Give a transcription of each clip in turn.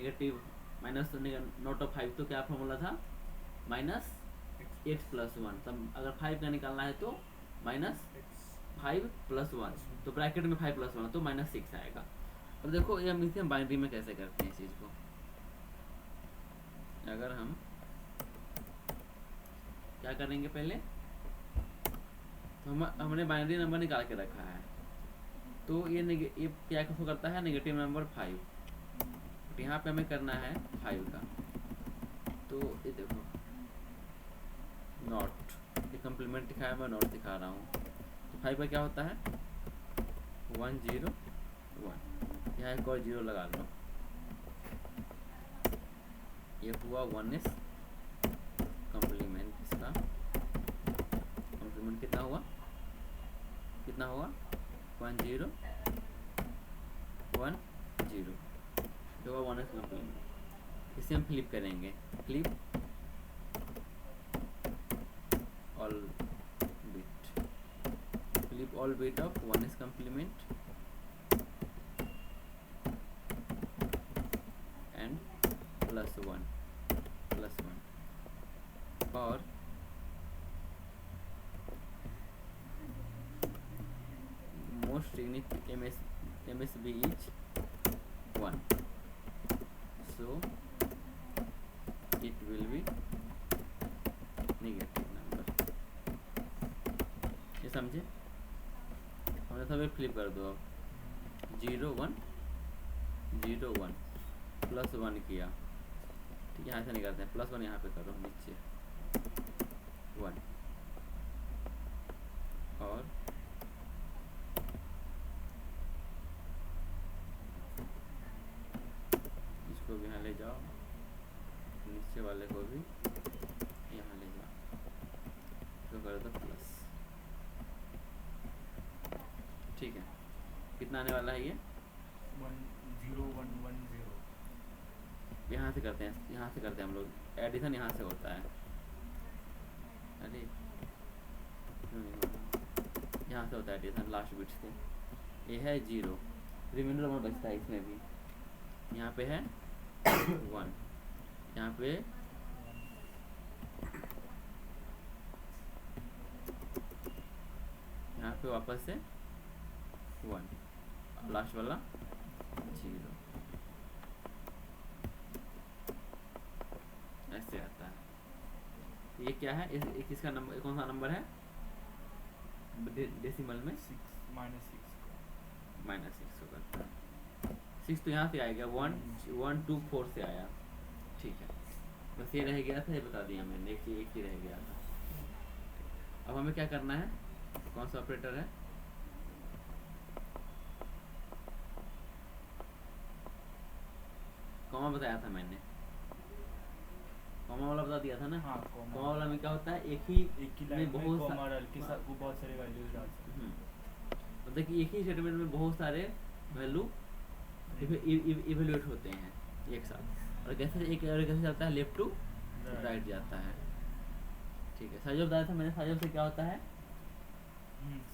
Negative minus not of 5 तो क्या formula था, माइनस एक्स प्लस वन। तब अगर 5 का निकालना है तो माइनस 5 प्लस वन, तो ब्रैकेट में 5 प्लस वन तो -6 आएगा। अब देखो ये हम इसे बाइनरी में कैसे करते हैं इस चीज़ को। अगर हम क्या करेंगे, पहले तो हमने बाइनरी नंबर निकाल के रखा है, तो ये क्या करता है, नेगेटिव नंबर 5, तो यहाँ पे हमें करना है 5 का। तो ये देखो नॉट, ये कम्प्लीमेंट दिखाया, मैं नॉट दिखा रहा हूँ। तो 5 का क्या होता है 1 0 1, यहाँ एक और 0 लगा लो, ये हुआ 1 इस कम्प्लीमेंट। इसका कम्प्लीमेंट कितना हुआ 1 0 1 0, जो हुआ 1 इस कम्प्लीमेंट। इसे हम फ्लिप करेंगे, flip all bit of 1 is complement and plus 1 और most significant MSB is 1, so it will be negative number। ये समझे, हमने सब फ्लिप कर दो। अब 0 1 0 1 प्लस 1 किया, ठीक है, यहाँ से निकालते हैं, प्लस 1 यहाँ पे करो नीचे 1, और इसको भी यहाँ ले जाओ, नीचे वाले को भी यहाँ ले जाओ, तो कर दो प्लस। ठीक है, कितना आने वाला है ये 1 0 1 1 0। यहाँ से करते हैं हम लोग, एडिशन यहाँ से होता है। अरे यहाँ से होता है एडिशन लास्ट बिट से। ये है 0, रिमाइंडर 1 बचता है इसमें भी। यहाँ पे है 1, यहाँ पे वापस से 1, लास्ट वाला 0, ऐसे आता है। ये क्या है, किसका नंबर, कौन सा नंबर है डेसिमल में, -6 को करता है। 6 तो यहाँ से आएगा, 1 1 2 4 से आया। ठीक है, बस ये रह गया था, ये बता दिया मैंने, एक ही रह गया था। अब हमें क्या करना है, कौन सा ऑपरेटर है, कॉमा बताया था मैंने, कॉमा वाला बता दिया था ना। हाँ, कॉमा वाला में क्या होता है, एक ही लाइन में बहुत सारे वैल्यूज डाल सकते हैं। मतलब कि एक ही स्टेटमेंट में बहुत सारे वैल्यू इवेल्युएट होते हैं एक साथ, और कैसे चलता है, लेफ्ट टू राइट जाता है। ठीक है, साइज ऑफ बताया था मैंने, साइज ऑफ से क्या होता है,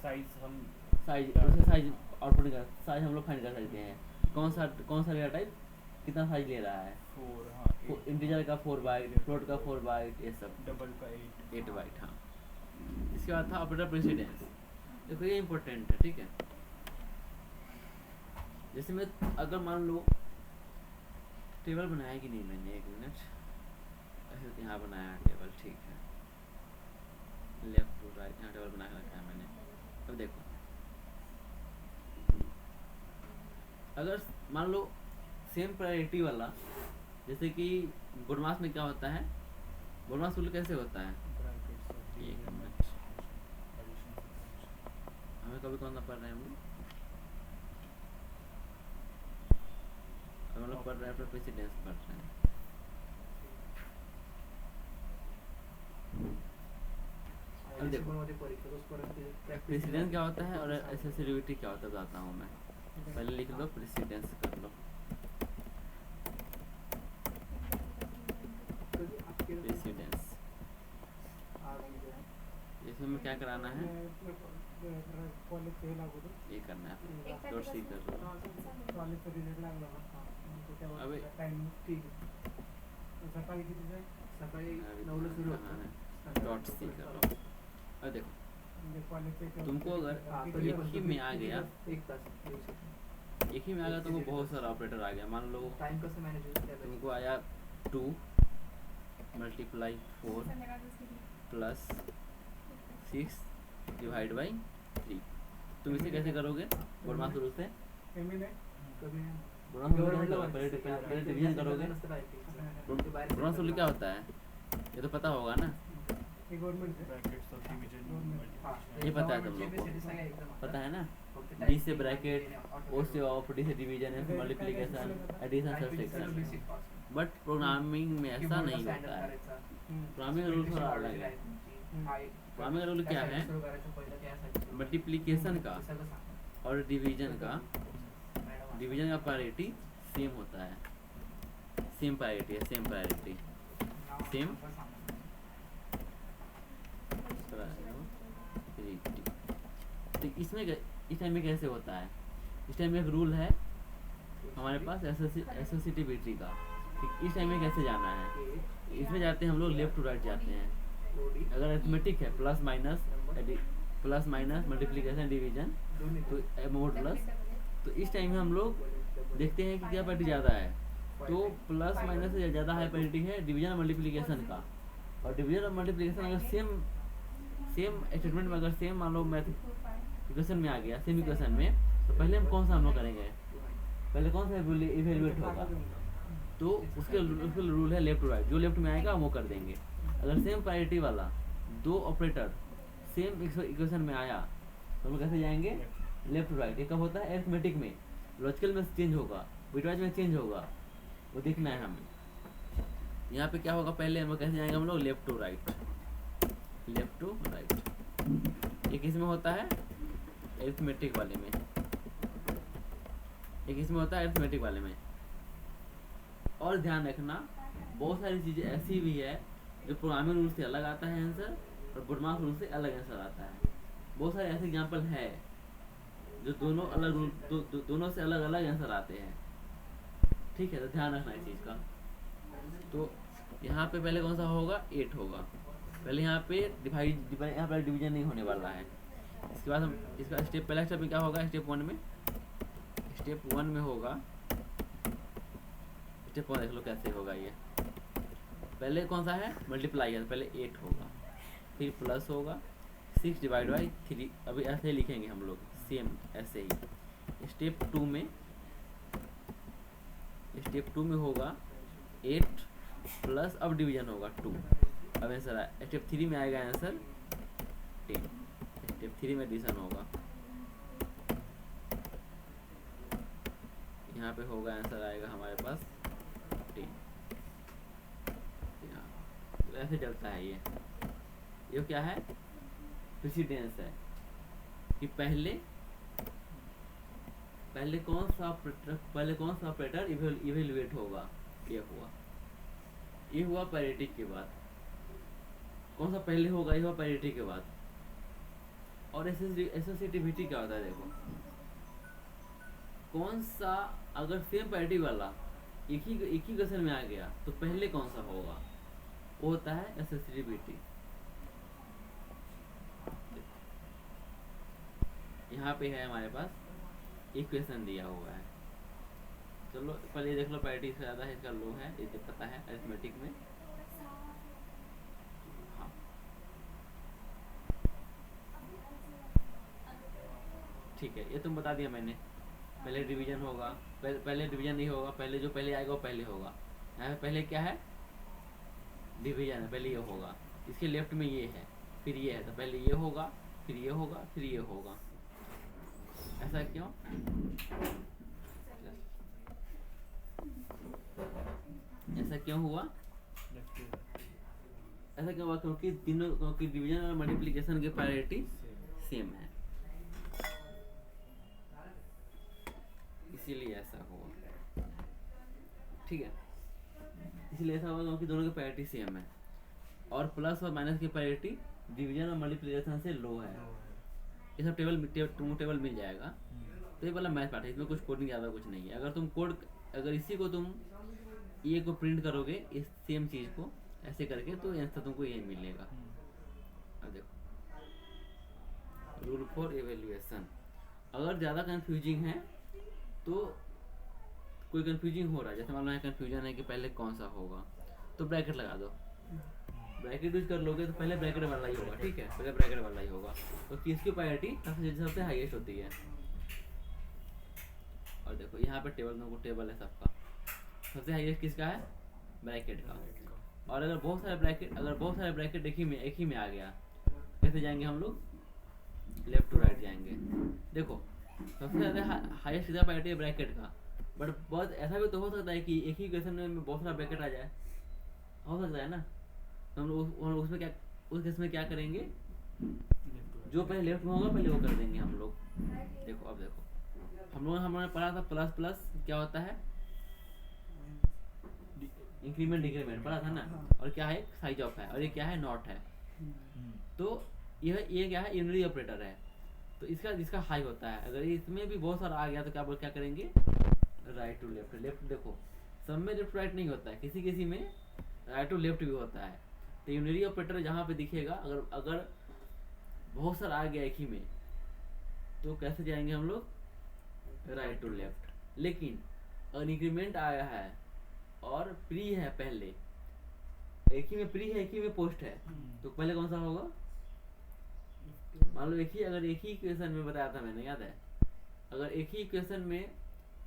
साइज आउटपुट का साइज हम लोग फाइंड कर सकते हैं। कौन सा डेटा टाइप कितना साइज ले रहा है, 4, इंटीजर का 4 बाइट, फ्लोट का 4 बाइट, ये सब, डबल का 8 बाइट। हाँ, इसके बाद था ऑपरेटर प्रेसिडेंस। देखो ये इम्पोर्टेंट है, ठीक है। जैसे मैं अगर मान लो टेबल बनाया कि नहीं मैंने, 1 मिनट, ऐसे यहाँ बनाया टेबल, ठीक है, लेफ्ट टू राइट यहाँ टेबल बना के रखा है मैंने। अब देखो, अगर मान लो सेम प्रायोरिटी वाला, जैसे कि गुडमास में क्या होता है, गुडमास रूल कैसे होता है, एक मिनट, हमें कभी कौन सा पढ़ रहे हैं हम लोग पढ़ रहे हैं, प्रेसिडेंस पढ़ रहे हैं। अब देखो प्रेसिडेंस क्या होता है और एसेसिबिलिटी क्या होता है बताता हूँ मैं। पहले लिख लो, प्रेसिडेंस कर लो, प्रेसिडेंस। इसमें में क्या कराना है, ये करना है, डॉट सी कर लो, अबे टाइम ठीक आहे. सकाळी किती जाईल? सकाळी अभी 9 ला सुरू कहाँ होतं. है डॉट सी कर रहा हूँ। अब देखो म्हणजे कॉलेजचे तुमको अगर एक ही में आ गया, एक तास येऊ शकतो. एक ही में आ गया तुमको बहुत सारा ऑपरेटर आ गया। मान लो टाइम कसं मॅनेज होतं तुमको आया 2 मल्टीप्लाई 4 प्लस 6 डिवाइड बाई 3। तुम इसे कैसे करोगे? बोर्डमास रूल से पेमेंट आहे कमी आहे. बोर्डमास रूल कैसे करोगे? पहले डिवीजन करोगे। बोर्डमास रूल क्या होता है ये तो पता होगा ना? हे गव्हर्नमेंट आहे. ब्रैकेट्स ऑफ डिवीजन ये पता है तुम लोग को, पता है ना? डी से ब्रैकेट, ओ से ऑफ, डी से डिवीजन, एफ से multiplication, addition, subtraction. But programming में ऐसा नहीं होता है। प्रोग्रामिंग रूल थोड़ा अलग है। प्रोग्रामिंग रूल क्या है? मल्टीप्लिकेशन का और डिवीजन का प्रायोरिटी सेम होता है। सेम प्रायोरिटी है, सेम प्रायोरिटी, सेम प्रायोरिटी। तो इसमें इस टाइम में कैसे होता है? इस टाइम में एक रूल है हमारे पास एसोसिएटिविटी का। इस टाइम में कैसे जाना है? इसमें जाते हैं हम लोग लेफ्ट टू राइट जाते हैं। अगर अरिथमेटिक है प्लस माइनस मल्टीप्लिकेशन डिवीजन तो मोड प्लस, तो इस टाइम में हम लोग देखते हैं कि क्या पैरिटी ज़्यादा है। तो प्लस माइनस से ज़्यादा हाई पैरिटी है डिवीजन मल्टीप्लिकेशन का। और डिवीजन और मल्टीप्लिकेशन अगर सेम स्टेटमेंट में, अगर सेम मान लो मैथ इक्वेशन में आ गया, सेम इक्वेशन में, तो पहले हम कौन सा हम लोग करेंगे? पहले कौन सा इवेल्युएट होगा? तो उसके रूल है लेफ्ट टू राइट। जो लेफ्ट में आएगा वो कर देंगे। अगर सेम प्रायोरिटी वाला दो ऑपरेटर सेम इक्वेशन में आया तो हम कैसे जाएंगे? Left to right. ये कब होता है? अरिथमेटिक में। लॉजिकल में चेंज होगा, बिटवाइज में चेंज होगा, वो देखना है हमें। यहाँ पे क्या होगा? पहले हम लोग कैसे जाएंगे? हम लोग left to right, left to right. एक इसमें होता है अरिथमेटिक वाले में, एक इसमें होता है अरिथमेटिक वाले में। और ध्यान रखना बहुत सारी चीज़ें ऐसी भी है जो प्रोग्रामिंग रूल से अलग आता है आंसर, और बोर्डमास रूल से अलग आंसर आता है। बहुत सारे ऐसे एग्जांपल है जो दोनों अलग रूल दोनों से अलग अलग आंसर आते हैं। ठीक है, तो ध्यान रखना इस चीज़ का। तो यहाँ पे पहले कौन सा होगा? 8 होगा। पहले यहाँ पे यहाँ पर डिवीजन नहीं होने वाला है। इसके बाद हम इसका पहला स्टेप में क्या होगा? स्टेप 1 में होगा, स्टेप 1 देख लो कैसे होगा ये। पहले कौन सा है? मल्टीप्लाई है, पहले 8 होगा, फिर प्लस होगा 6 डिवाइड बाई 3। अभी ऐसे ही लिखेंगे हम लोग, सेम ऐसे ही। स्टेप 2 में होगा 8 प्लस, अब डिवीजन होगा 2। अब आंसर आया। स्टेप 3 में आएगा आंसर 10। स्टेप 3 में एडिशन होगा, यहाँ पे होगा आंसर आएगा हमारे पास 10। तो ऐसे चलता है ये क्या है? प्रेसिडेंस है कि पहले कौन सा ऑपरेटर इवेलुएट होगा। ये हुआ पैरिटी के बाद। कौन सा पहले होगा? ये हुआ पैरिटी के बाद। और एसोसिएटिविटी क्या होता है? देखो कौन सा, अगर सेम पैरिटी वाला एक ही क्वेश्चन में आ गया तो पहले कौन सा होगा? वो होता है एसोसिएटिविटी। यहाँ पे है हमारे पास इक्वेशन दिया हुआ है। चलो पहले ये देख लो, पैरिटी इसका ज़्यादा है, इसका लो है, ये तो पता है अरिथमेटिक में। हाँ, ठीक है, ये तुम बता दिया मैंने। पहले डिवीजन होगा, पहले डिवीजन नहीं होगा, पहले जो पहले आएगा वो पहले होगा। यहाँ पे पहले क्या है? डिवीजन है, पहले ये होगा। इसके लेफ्ट में ये है, फिर ये है, तो पहले ये होगा, फिर ये होगा, फिर ये होगा। ऐसा क्यों? ऐसा क्यों हुआ? ऐसा क्यों हुआ? क्योंकि डिवीजन और मल्टीप्लिकेशन की प्रायोरिटी सेम है, इसीलिए ऐसा हुआ। ठीक है, इसलिए ऐसा हुआ क्योंकि दोनों की प्रायोरिटी सेम है। और प्लस और माइनस की प्रायोरिटी डिवीजन और मल्टीप्लिकेशन से लो है। ये सब टेबल मिल जाएगा। तो ये वाला मैथ पार्ट है, इसमें कुछ कोडिंग ज़्यादा कुछ नहीं है। अगर तुम कोड अगर इसी को तुम ये को प्रिंट करोगे इस सेम चीज़ को ऐसे करके तो आंसर तुमको ये मिलेगा। अब देखो रूल फॉर एवेल्यूएशन, अगर ज़्यादा कंफ्यूजिंग है तो कोई कंफ्यूजिंग हो रहा है, जैसे मान लो कंफ्यूजन है कि पहले कौन सा होगा, तो ब्रैकेट लगा दो। ब्रैकेट यूज कर लोगे तो पहले ब्रैकेट वाला ही होगा, ठीक है, पहले ब्रैकेट वाला ही होगा। तो किसकी प्रायोरिटी सबसे हाईएस्ट होती है। और देखो यहाँ पे टेबल में टेबल है सबका, सबसे हाईएस्ट किसका है, ब्रैकेट का। और अगर बहुत सारे ब्रैकेट एक ही में आ गया, कैसे जाएंगे हम लोग, लेफ्ट टू राइट जाएंगे। देखो सबसे ज़्यादा हाईएस्ट किसका प्रायोरिटी है, ब्रैकेट का। बट बहुत ऐसा भी तो हो सकता है कि एक ही क्वेश्चन में बहुत सारा ब्रैकेट आ जाए, हो सकता है ना। तो हम लोग उसमें क्या, उस केस में क्या करेंगे, जो पहले लेफ्ट में होगा पहले वो कर देंगे हम लोग। देखो अब देखो हम लोगों ने पढ़ा था प्लस प्लस क्या होता है, इंक्रीमेंट डिक्रीमेंट पढ़ा था ना। और क्या है, साइज ऑफ है, और ये क्या है, नॉट है। तो ये क्या है, यूनिटरी ऑपरेटर है। तो इसका हाई होता है। अगर इसमें भी बहुत सारा आ गया तो क्या करेंगे, राइट टू लेफ्ट। लेफ्ट देखो सब में लेफ्ट राइट नहीं होता है, किसी में राइट टू लेफ्ट भी होता है। तो यूनिटरी ऑपरेटर जहाँ पे दिखेगा, अगर बहुत सारा आ गया एक ही में तो कैसे जाएंगे हम लोग, राइट टू लेफ्ट। लेकिन अगर इंक्रीमेंट आया है और प्री है, पहले एक ही में प्री है एक ही में पोस्ट है, तो पहले कौन सा होगा, मान लो अगर एक ही क्वेश्चन में बताया था मैंने, याद है, अगर एक ही क्वेश्चन में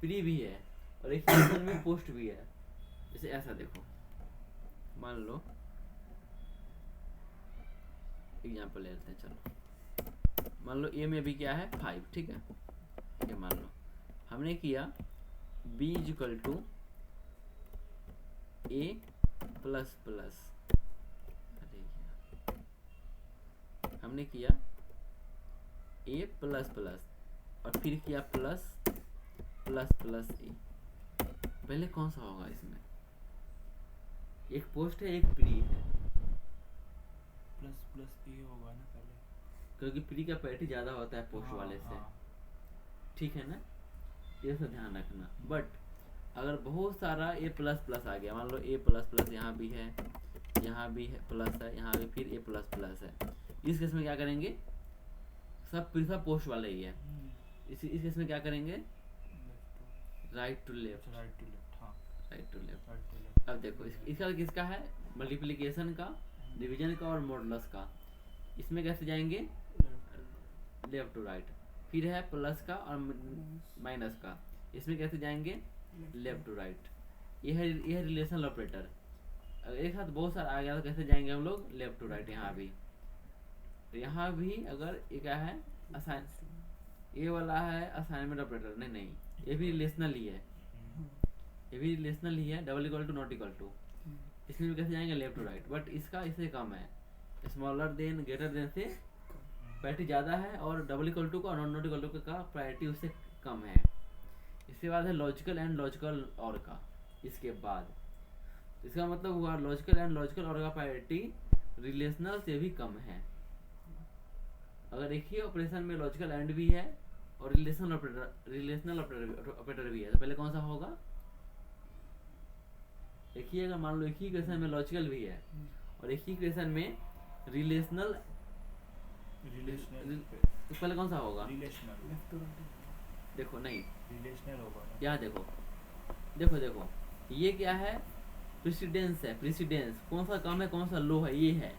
प्री भी है और एक ही क्वेश्चन में पोस्ट भी है, जैसे ऐसा देखो, मान लो एग्जाम्पल ले लेते हैं, चलो मान लो ए में भी क्या है 5, ठीक है, ये मान लो हमने किया b equal to a plus plus, हमने किया a प्लस प्लस और फिर किया प्लस प्लस प्लस a। पहले कौन सा होगा इसमें, एक पोस्ट है एक प्री है, प्लस प्लस ए होगा ना पहले, क्योंकि प्री का पैरिटी ज़्यादा होता है पोस्ट वाले से, ठीक है ना, ये सब ध्यान रखना। बट अगर बहुत सारा ए प्लस प्लस आ गया, मान लो ए प्लस प्लस यहाँ भी है, यहाँ भी है प्लस है, यहाँ भी फिर ए प्लस प्लस है, इस केस में क्या करेंगे, सब पोस्ट वाले ही है। इस केस में क्या करेंगे, right to left, right to left, हाँ right to left. Right to left. अब देखो इसका किसका है, मल्टीप्लिकेशन का, डिवीजन का और मॉडुलस का। इसमें कैसे जाएंगे, लेफ्ट टू राइट। फिर है प्लस का और माइनस का, इसमें कैसे जाएंगे, लेफ्ट टू राइट। यह है रिलेशनल ऑपरेटर। अगर एक साथ बहुत सारा आ गया तो कैसे जाएंगे हम लोग, लेफ्ट टू राइट। यहाँ भी तो यहाँ भी अगर ये क्या है, असाइन, ये वाला है असाइनमेंट ऑपरेटर, नहीं ये भी रिलेशनल ही है, ये भी रिलेशनल ही है, double equal to not equal to. इसमें भी कैसे जाएंगे, लेफ्ट टू राइट। बट इसका इससे कम है, स्मॉलर देन ग्रेटर देन से प्रायोरिटी ज़्यादा है, और डबल इक्वल टू का और नॉट इक्वल टू का प्रायोरिटी उससे कम है। इसके बाद है लॉजिकल एंड लॉजिकल और का, इसके बाद इसका मतलब हुआ लॉजिकल एंड लॉजिकल और का प्रायोरिटी रिलेशनल से भी कम है। अगर एक ही ऑपरेशन में लॉजिकल एंड भी है और रिलेशनल ऑपरेटर भी है, तो पहले कौन सा होगा, एक ही, अगर मान लो एक ही क्वेश्चन में लॉजिकल भी है और एक ही क्वेश्चन में रिलेशनल, तो पहले कौन सा होगा, रिलेशनल, देखो नहीं रिलेशनल होगा ना। यहाँ देखो ये क्या है, प्रेसिडेंस है, प्रेसिडेंस कौन सा कम है कौन सा लो है, ये है।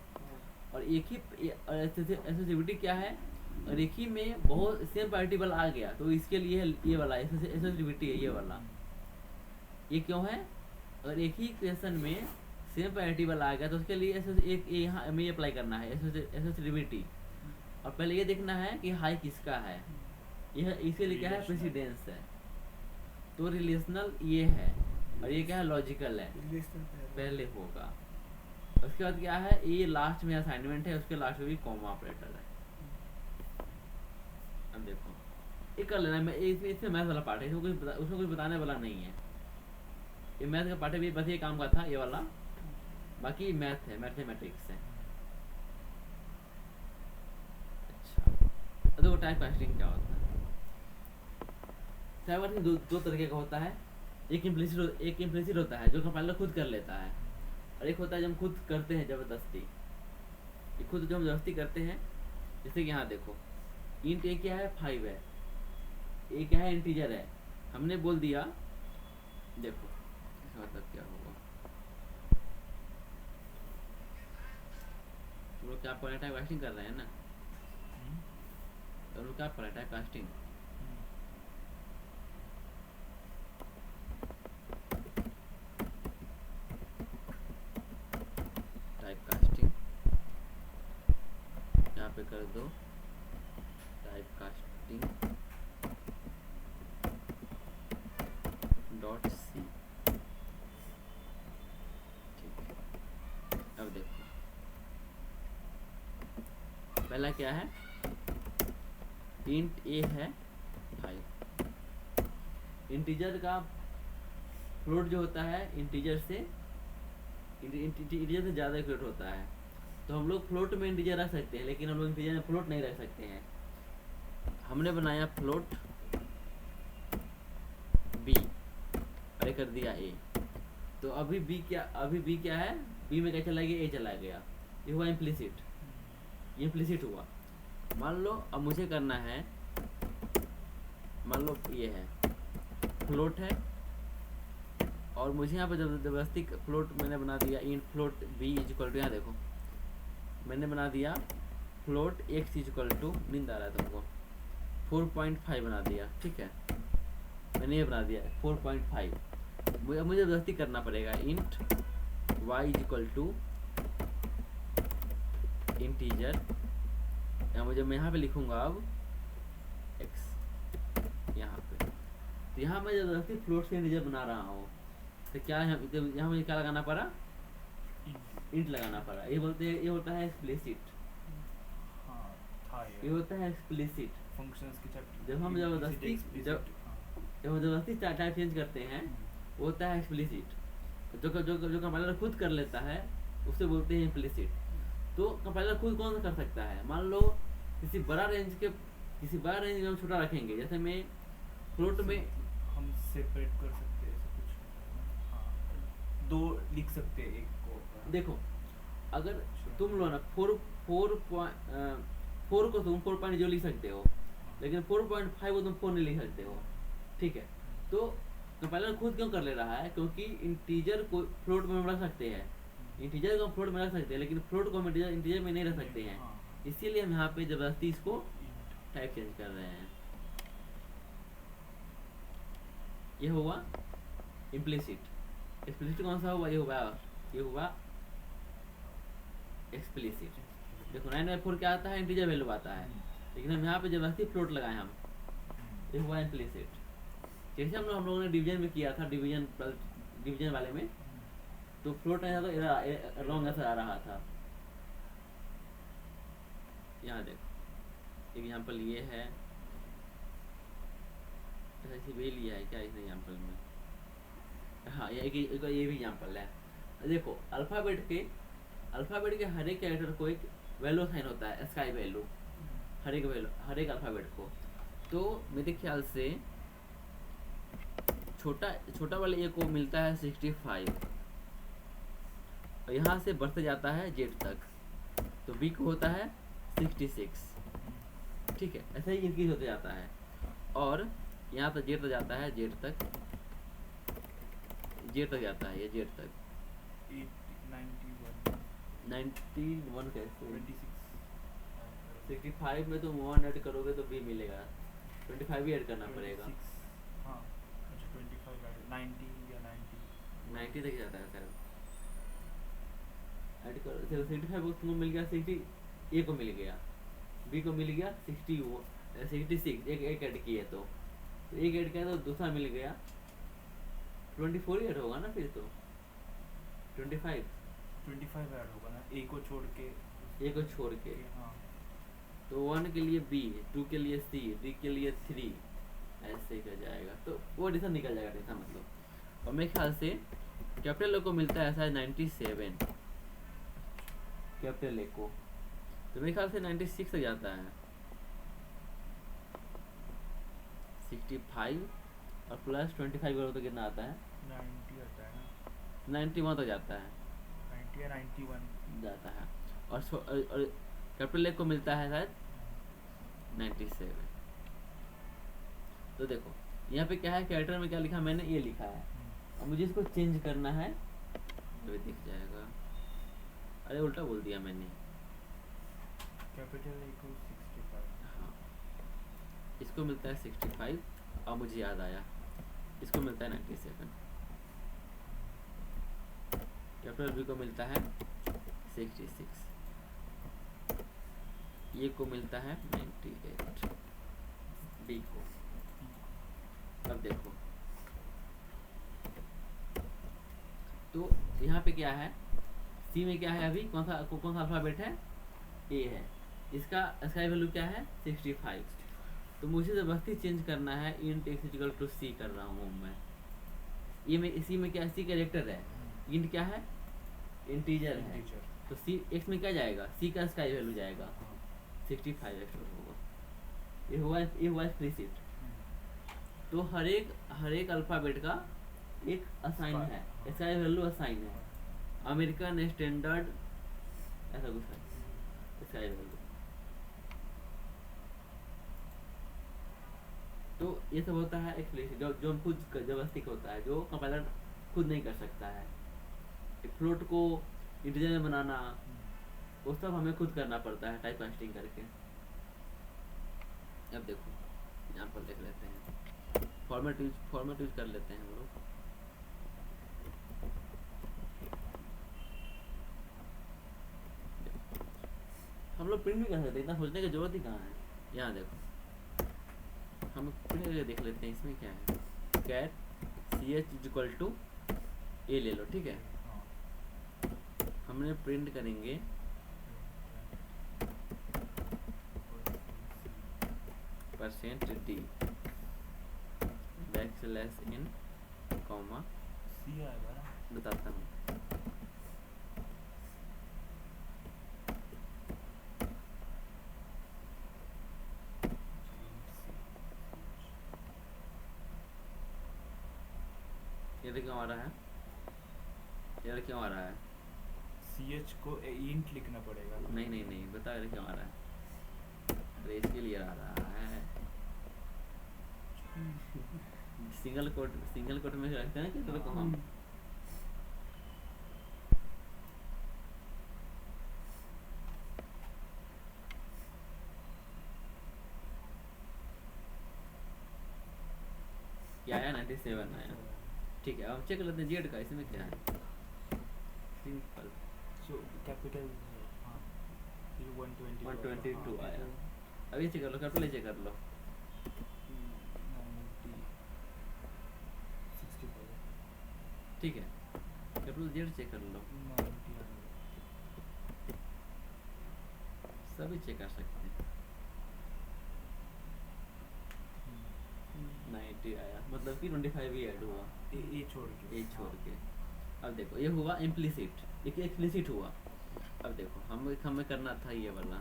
और एक ही एसोसिएटिविटी क्या है, और एक ही में बहुत सेम प्रायोरिटी वाला आ गया तो इसके लिए ये वाला एसोसिएटिविटी है, ये वाला। ये क्यों है, अगर एक ही क्वेश्चन में सेम प्रायोरिटी वाला आ गया तो उसके लिए एक यहाँ में अप्लाई करना है एसोसिएटिविटी, और पहले ये देखना है कि हाई किसका है, यह इसके लिए क्या है, प्रेसिडेंस है। तो रिलेशनल ये है और ये क्या है, लॉजिकल है, पहले होगा। उसके बाद क्या है, ये लास्ट में असाइनमेंट है, उसके लास्ट में भी कॉमा ऑपरेटर है। अब देखो ये कर लेना, मैं इसमें मैथ वाला पार्ट है, उसमें कुछ बताने वाला नहीं है, ये मैथ का पार्ट है, बस ये काम का था ये वाला, बाकी मैथ है, मैथमेटिक्स है। अच्छा अब देखो टाइप कास्टिंग क्या होता है। टाइप कास्टिंग दो तरीके का होता है, एक इम्प्लिसिट होता है जो कंपाइलर खुद कर लेता है, और एक होता है जो हम खुद करते हैं ज़बरदस्ती। ये खुद जो हम ज़बरदस्ती करते हैं, जैसे कि यहाँ देखो, इंट ए क्या है, 5 है, ए क्या है, इंटीजर है, हमने बोल दिया, देखो इसका मतलब क्या होगा, तुम लोग क्या पढ़ रहे, टाइप कास्टिंग कर रहे हैं ना, तुम लोग क्या पढ़ रहे, टाइप कास्टिंग, टाइप कास्टिंग यहाँ पे कर दो, टाइप कास्टिंग डॉट सी। ठीक है, अब देखो पहला क्या है, इंट ए है 5, इंटीजर का फ्लोट जो होता है इंटीजर से ज़्यादा फ्लोट होता है, तो हम लोग फ्लोट में इंटीजर रख सकते हैं, लेकिन हम लोग इंटीजर में फ्लोट नहीं रख सकते हैं। हमने बनाया फ्लोट बी, अरे कर दिया ए, तो अभी बी क्या है, बी में क्या चला गया, ए चला गया, ये हुआ इम्प्लिसिट, ये इम्प्लिसिट हुआ। मान लो अब मुझे करना है, मान लो ये है फ्लोट है, और मुझे यहाँ पर जबरदस्ती फ्लोट मैंने बना दिया, in float b is equal to, यहाँ देखो मैंने बना दिया float x is equal to, नींद आ रहा है तुमको, 4.5 बना दिया, ठीक है, मैंने ये बना दिया 4.5। मुझे जबरदस्ती करना पड़ेगा, int y is equal to integer, मैं यहाँ पे लिखूंगा अब x यहाँ पे, तो यहाँ मैं जबरदस्ती फ्लोट से इंटीजर बना रहा हूँ, तो क्या यहाँ मुझे क्या लगाना पड़ा, इंट लगाना पड़ा। ये बोलते हैं, ये होता है एक्सप्लिसिट, हाँ था ये होता है एक्सप्लिसिट। फंक्शंस के चैप्टर जब हम जबरदस्ती टाइप चेंज करते हैं, वो होता है एक्सप्लिसिट। जो कंपाइलर खुद कर लेता है उसे बोलते हैं इम्प्लिसिट। तो कंपाइलर खुद कौन सा कर सकता है, मान लो किसी बड़ा रेंज में हम छोटा रखेंगे, जैसे मैं फ्लोट में हम सेपरेट कर सकते हैं, ऐसा कुछ हाँ, दो लिख सकते हैं एक को। देखो अगर तुम लो ना 4 को तुम 4.0 लिख सकते हो, लेकिन 4.5 को तुम 4 नहीं लिख सकते हो, ठीक है। तो कंपाइलर खुद क्यों कर ले रहा है, क्योंकि इंटीजर को फ्लोट में हम रख सकते हैं, इंटीजर को हम फ्लोट में रख सकते हैं, लेकिन फ्लोट को हम इंटीजर में नहीं रख सकते हैं, इसीलिए हम यहाँ पे जबरदस्ती इसको टाइप चेंज कर रहे हैं। ये हुआ इम्प्लिसिट। एक्सप्लिसिट कौन सा हुआ, ये हुआ एक्सप्लिसिट। देखो 9/4 क्या आता है, इंटीजर वैल्यू आता है, लेकिन हम यहाँ पे जबरदस्ती फ्लोट लगाए हम, ये हुआ इम्प्लिसिट। जैसे हम लोगों ने डिवीजन में किया था, डिवीजन वाले में, तो फ्लोट नहीं था तो रॉन्ग आंसर आ रहा था। यहाँ देखो एग्जाम्पल ये है, ऐसे भी लिया है क्या इस एग्जाम्पल में, हाँ ये भी एग्जाम्पल है। देखो अल्फ़ाबेट के हर एक कैरेक्टर को एक वैल्यू साइन होता है, स्काई वैल्यू, हर एक अल्फ़ाबेट को। तो मेरे ख्याल से छोटा वाले ए को मिलता है 65, और यहाँ से बढ़ते जाता है जेड तक, तो बी को होता है 66, ठीक है, ऐसे ही इंक्रीज होते जाता है, और यहाँ तक जेड तक जाता है, जेड तक जाता है, ये जेड तक 91 कैसे, 65 में तुम 1 ऐड करोगे तो बी मिलेगा, 25 भी ऐड करना पड़ेगा, हाँ अच्छा 25 90 या 90 तक जाता है सर, ऐड करो। चलो 65 को तुमको मिल गया, 60 ए को मिल गया, बी को मिल गया 66, एक ऐड किए तो एक ऐड किया तो दूसरा मिल गया, 24 ऐड होगा ना फिर तो 25 ऐड होगा ना, ए को छोड़ के हाँ, तो 1 के लिए बी, 2 के लिए सी, डी के लिए 3, ऐसे ही कर जाएगा, तो वो एडिशन निकल जाएगा एडिशन मतलब। और मेरे ख्याल से कैपिटल ए को मिलता है ऐसा है 97, कैपिटल ए को, तो मेरे ख्याल से 96 तक जाता है, 65 और प्लस 25 करो तो कितना आता है? 90 आता है ना, 91 तक जाता है, 90 या 91। जाता है। और कैपिटल ए को मिलता है शायद 97। तो देखो यहाँ पे क्या है, कैरेक्टर में क्या लिखा मैंने, ये लिखा है। अब मुझे इसको चेंज करना है, अभी दिख जाएगा। अरे उल्टा बोल दिया मैंने। कैपिटल ए को 65। हाँ, इसको मिलता है 65। अब मुझे याद आया, इसको मिलता है 97। कैपिटल बी को मिलता है 66, ये को मिलता है 98, डी को। अब देखो तो यहाँ पे क्या है, सी में क्या है, अभी कौन सा अल्फाबेट है, ए है। इसका वैल्यू क्या है 65। तो मुझे ज़बरदस्ती चेंज करना है, इंट एक्स इक्वल टू सी कर रहा हूँ मैं। ये में इसी में क्या सी कैरेक्टर है, इंट क्या है, इंटीजर है। तो सी एक्स में क्या जाएगा, सी का इसका वैल्यू जाएगा 65 एक्स होगा। ये हुआ एक्सप्लिसिट। तो हर एक अल्फाबेट का एक असाइन है, इसका वैल्यू असाइन है। अमेरिकन स्टैंडर्ड ऐसा कुछ है इसका वैल्यू। तो ये सब होता है एक्सप्लिसिट, जो खुद जबरदस्ती होता है, जो कंपाइलर खुद नहीं कर सकता है। फ्लोट को इंटीजर में बनाना वो सब हमें खुद करना पड़ता है टाइप कास्टिंग करके। अब देखो यहाँ पर देख लेते हैं, फॉर्मेट यूज कर लेते हैं हम लोग। हम लोग प्रिंट भी कर सकते हैं, इतना सोचने की जरूरत ही कहाँ है। यहाँ देखो हम प्रिंट करके देख लेते हैं, इसमें क्या है, cat c h is equal to a ले लो, ठीक है। हमने प्रिंट करेंगे %d backslash n comma c आएगा ना, बताता हूँ। ये क्यों आ रहा है, ये क्यों आ रहा है, CH को इंट लिखना पड़ेगा। नहीं बता ये क्यों आ रहा है। अरे इसके लिए आ रहा है, सिंगल कोट में रखते हैं कि तो हम क्या आया 97 आया, ठीक है। अब चेक कर लेते हैं जेड का, इसमें क्या है, सिंपल सो कैपिटल हाँ 122 आया। अब ये चेक कर लो, कैपिटल चेक कर लो, 65 ठीक है। कैपिटल जेड चेक कर लो, 90 सभी चेक कर सकते हैं। 90 आया, मतलब कि 25 ही ऐड हुआ, ए छोड़ के, ए छोड़ के। अब देखो ये हुआ इम्प्लिसिट, एक एक्सप्लिसिट हुआ। अब देखो हमें करना था ये वाला,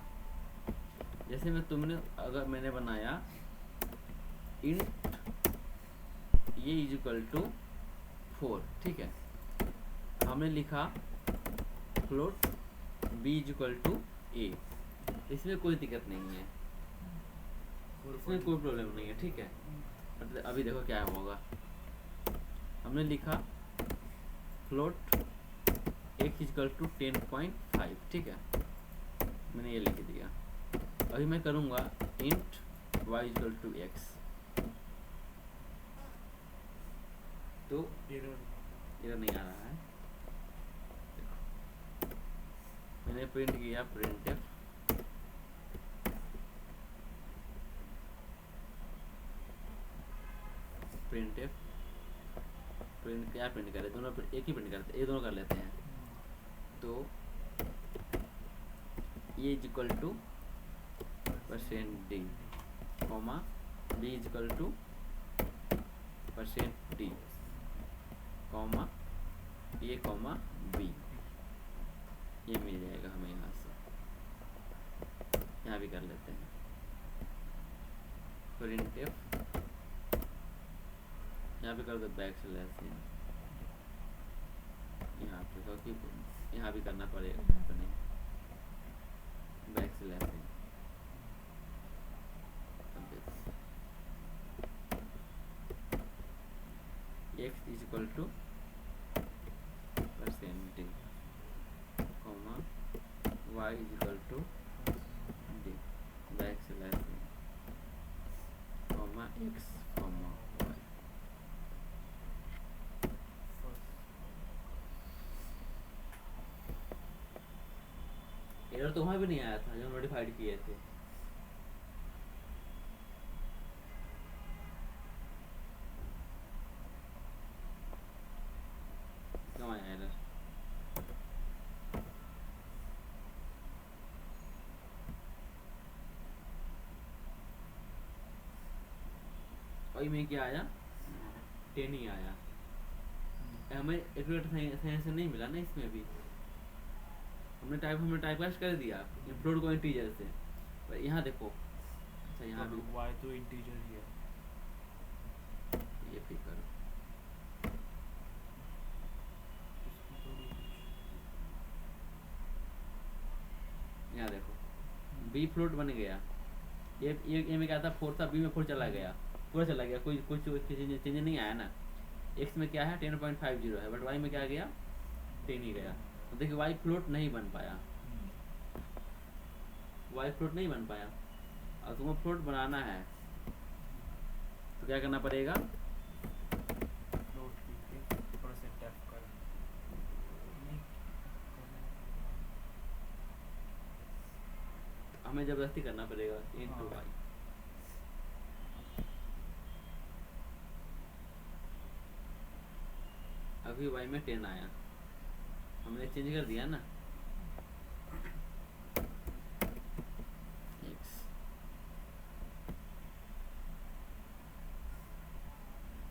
जैसे अगर मैंने बनाया इंट ये इज इक्वल टू 4, ठीक है। हमने लिखा float b is equal to a, इसमें कोई दिक्कत नहीं है, इसमें कोई प्रॉब्लम नहीं है, ठीक है। मतलब अभी देखो क्या होगा, हमने लिखा फ्लोट x इक्वल टू 10.5, ठीक है, मैंने ये लिख दिया। अभी मैं करूँगा int y equal to x, तो एरर नहीं आ रहा है। देखो मैंने प्रिंट किया printf, प्रिंट क्या प्रिंट करे, दोनों एक ही प्रिंट करते, ये दोनों कर लेते हैं। तो ये is equal to %d comma b is equal to %d comma a comma b, ये मिल जाएगा हमें यहाँ से। यहाँ भी कर लेते हैं printf यहाँ पे कर दो बैक स्लैश इन, यहाँ पे क्योंकि यहाँ भी करना पड़ेगा, यहाँ पे नहीं, back slash n. x is equal to percentage comma y is equal to d back slash n comma x comma y। Error तो वहाँ भी नहीं आया था जब नोटिफाइड किए थे। क्यों आया एरर? और में क्या आया? 10 ही आया। हमें एक्यूरेट सेंस नहीं मिला ना इसमें भी। हमने टाइपकास्ट कर दिया फ्लोट को इंटीजर से, पर यहाँ देखो, अच्छा यहाँ भी y तो इंटीजर ही है। ये भी करो, इसकी थोड़ी यहाँ देखो बी फ्लोट बन गया, ए में क्या था 4 था, बी में 4 चला गया, पूरा चला गया, कोई कुछ चेंज नहीं आया ना। एक्स में क्या है 10.50 है, बट वाई में क्या गया 10 ही गया। तो देखिए वाई फ्लोट नहीं बन पाया, वाई फ्लोट नहीं बन पाया। और तुम्हें फ्लोट बनाना है तो क्या करना पड़ेगा, फ्लोट के थोड़ा सा टैप कर हमें जबरदस्ती करना पड़ेगा इंटू हाँ। वाई। अभी वाई में 10 आया, हमने चेंज कर दिया ना, x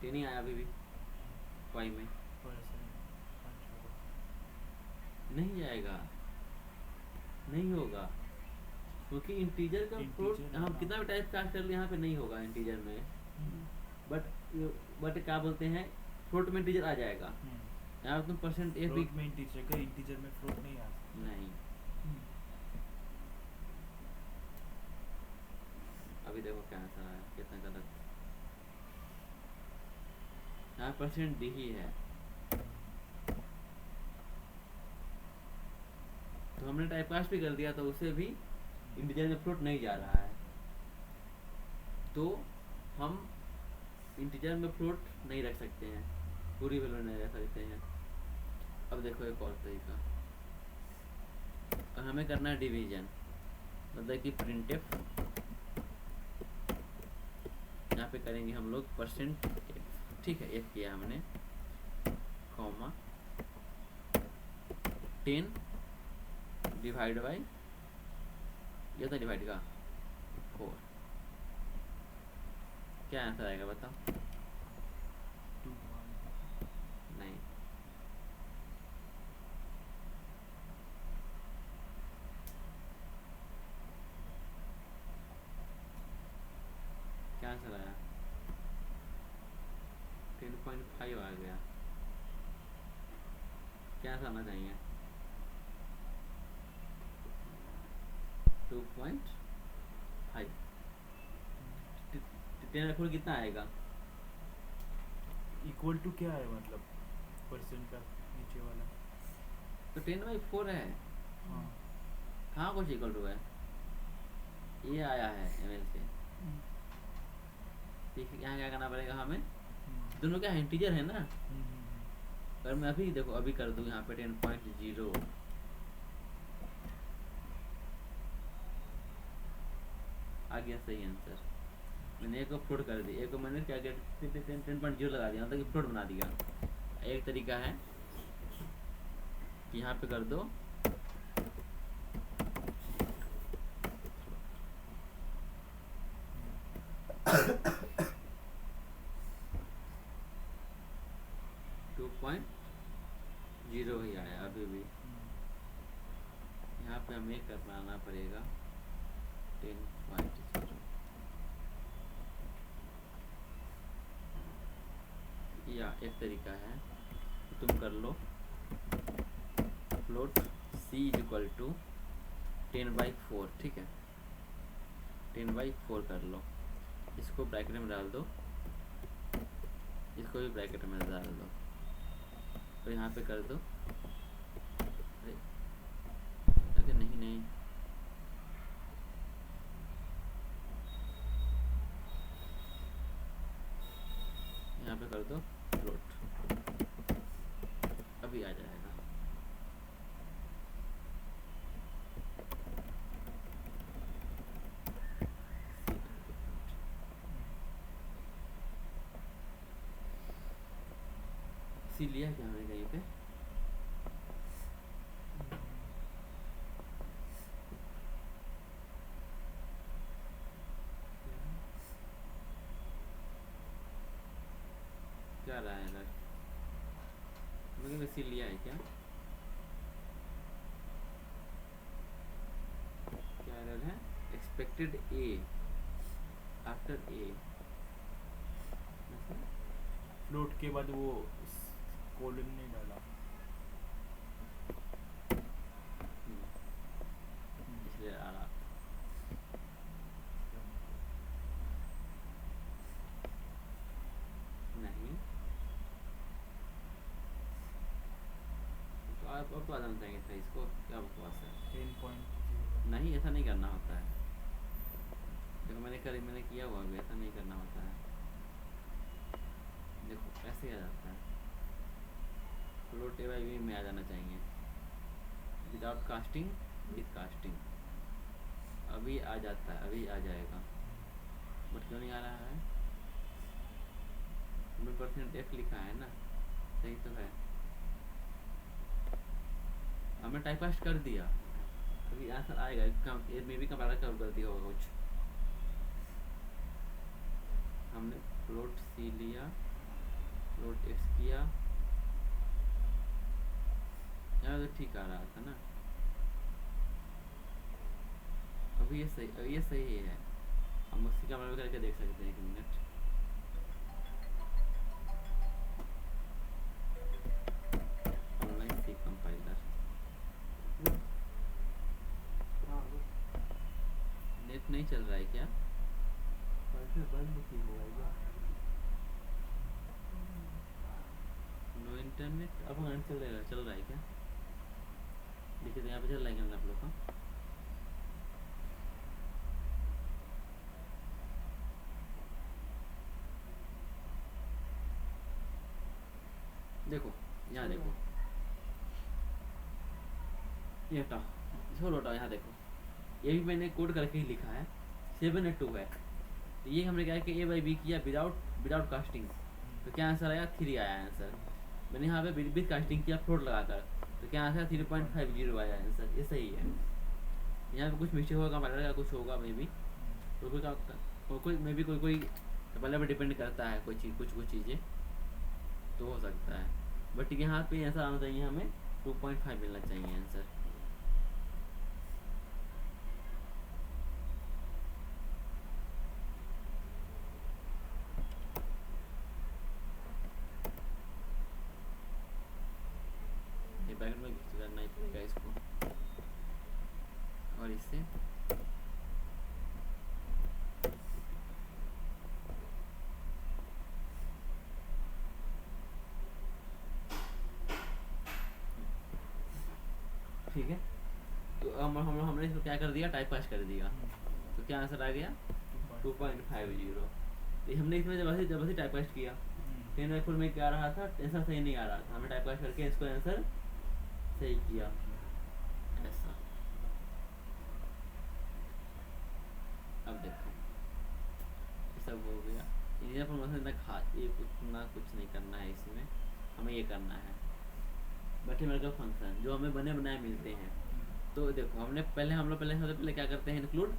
10 ही आया अभी भी वाई में, थोड़ा सा नहीं जाएगा, नहीं होगा, क्योंकि इंटीजर का फ्लोट Integer, हम हाँ। कितना भी टाइप कास्ट कर ले यहाँ पे नहीं होगा इंटीजर में। बट क्या बोलते हैं फ्लोट में इंटीजर आ जाएगा, यहाँ पे तुम परसेंट ए भी फ्लोट में इंटीजर में फ्लोट नहीं आ सकता। नहीं। अभी देखो क्या आंसर आया, कितना गलत, यहाँ परसेंट डी ही है। तो हमने टाइप कास्ट भी कर दिया तो उससे भी इंटीजर में फ्लोट नहीं जा रहा है, तो हम इंटीजर में फ्लोट नहीं रख सकते हैं, पूरी वैल्यू नहीं रख सकते हैं। अब देखो एक और तरीका, और हमें करना है डिवीजन, मतलब कि प्रिंटफ, यहाँ पे करेंगे हम लोग परसेंट, ठीक है एफ किया हमने, कॉमा 10 डिवाइड बाई, ये था डिवाइड का 4, क्या आंसर आएगा बताओ? 2 नहीं, क्या आंसर आया? 10.5 आ गया, क्या आंसर आना चाहिए? 2.5। 10 रखोगे कितना आएगा? इक्वल टू क्या है मतलब परसेंट का नीचे वाला? तो 10/4 है, हाँ कहाँ कुछ इक्वल टू है, ये आया है एमएल से। ठीक है, यहाँ क्या करना पड़ेगा हमें, दोनों क्या इंटीजर है ना, अगर मैं अभी देखो अभी कर दूँ यहाँ पे 10.0, आ गया सही आंसर। मैंने एक को फ्लोट कर दी, एक को मैंने क्या किया 10.0 लगा दिया, मतलब कि फ्लोट बना दिया। एक तरीका है कि यहाँ पे कर दो 2.0 ही आया अभी भी, यहाँ पे हमें करना पड़ेगा 10.0। या एक तरीका है कि तुम कर लो float c is equal to 10/4, ठीक है, 10/4 कर लो, इसको ब्रैकेट में डाल दो, इसको भी ब्रैकेट में डाल दो, तो यहाँ पे कर दो, अरे नहीं यहाँ पे कर दो फ्लोट, अभी आ जाएगा। सी लिया क्या हमने कहीं पे? क्या रहा है इधर? मैंने सी लिया है क्या? क्या एरर है? Expected A after a, float के बाद वो कोलन नहीं डाला, इसलिए आ रहा। नहीं तो आप अब आना चाहिए था इसको, क्या बकवास है? 10.0 नहीं, ऐसा नहीं करना होता है। देखो मैंने किया हुआ भी, ऐसा नहीं करना होता है। देखो ऐसे आ जाता है, फ्लोट ए बाई बी में आ जाना चाहिए, विदाउट कास्टिंग विद कास्टिंग, अभी आ जाता है, अभी आ जाएगा, बट क्यों नहीं आ रहा है? 100% एफ लिखा है ना, सही तो है, हमने टाइपकास्ट कर दिया, अभी आंसर आएगा, मे भी कंपाइलर कर दिया होगा कुछ। हमने फ्लोट सी लिया, फ्लोट एक्स किया, यहाँ तो ठीक आ रहा था ना, अभी ये सही है, हम उसकी कंपाइलर करके देख सकते हैं, एक minute. Online C compiler, net नहीं चल रहा है क्या? बंद की हुआ नो इंटरनेट, अब नेट चल रहा है क्या? देखिए तो यहाँ पे चल रहा है क्या आप लोग का? देखो यहाँ देखो, ये हटाओ, छोड़ो हटाओ, यहाँ देखो, ये भी मैंने कोड करके ही लिखा है, 7/2 है, तो ये हमने क्या है कि ए बाई बी किया विदाउट कास्टिंग, तो क्या आंसर आया? 3 आया आंसर। मैंने यहाँ पे विद कास्टिंग किया फ्लोट लगाकर, तो क्या आंसर? 3.50 आया आंसर, ये सही है। यहाँ पे कुछ मिस्टेक होगा, कंपाइलर का कुछ होगा मे बी, कोई मे बी कोई कंपाइलर पर डिपेंड करता है, कोई चीज़ कुछ चीज़ें तो हो सकता है, बट यहाँ पे ऐसा आना चाहिए, हमें 2.5 मिलना चाहिए आंसर। ये बैकग्राउंड में करना ही पड़ेगा इसको, और इससे ठीक है, तो हमने इसको क्या कर दिया? टाइप कास्ट कर दिया, तो क्या आंसर आ गया? 2.50। तो हमने इसमें जब ऐसे टाइप कास्ट किया, 10/4 में क्या आ रहा था? आंसर सही नहीं आ रहा था, हमने टाइप कास्ट करके इसको आंसर सही किया, ऐसा। अब देखो ये सब हो गया, इंजीनियर फॉर्मेशन ये कुछ नहीं करना है इसमें, हमें ये करना है मैथमेटिकल फंक्शन जो हमें बने बनाए मिलते हैं। तो देखो हम लोग सबसे पहले क्या करते हैं? इंक्लूड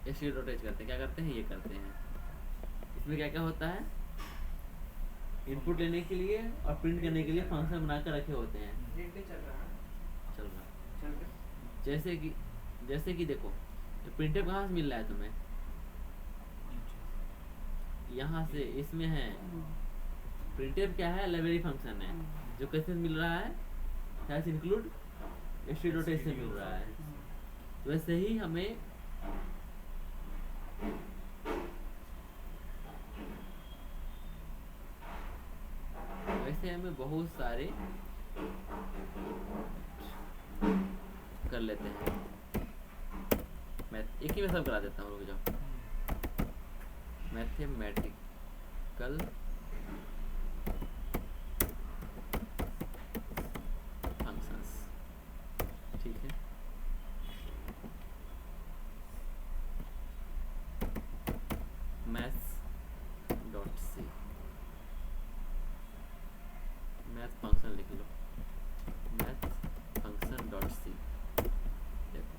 std.h करते हैं, क्या करते हैं? ये करते हैं। इसमें क्या क्या होता है? इनपुट लेने के लिए और प्रिंट करने के लिए फंक्शन बनाकर रखे होते हैं। चल रहा जैसे कि देखो, प्रिंटर कहाँ से मिल रहा है तुम्हें? यहाँ से इसमें है प्रिंटफ क्या है, लाइब्रेरी फंक्शन है जो कैसे मिल रहा है, हैश इंक्लूड std.h से मिल रहा है। वैसे ही हमें बहुत सारे कर लेते हैं। मैं एक ही में सब करा देता हूँ, रुक जाओ। मैथमेटिकल फंक्शंस, ठीक है। maths.c मैथ फंक्शन लिख लो, मैथ फंक्शन.c। देखो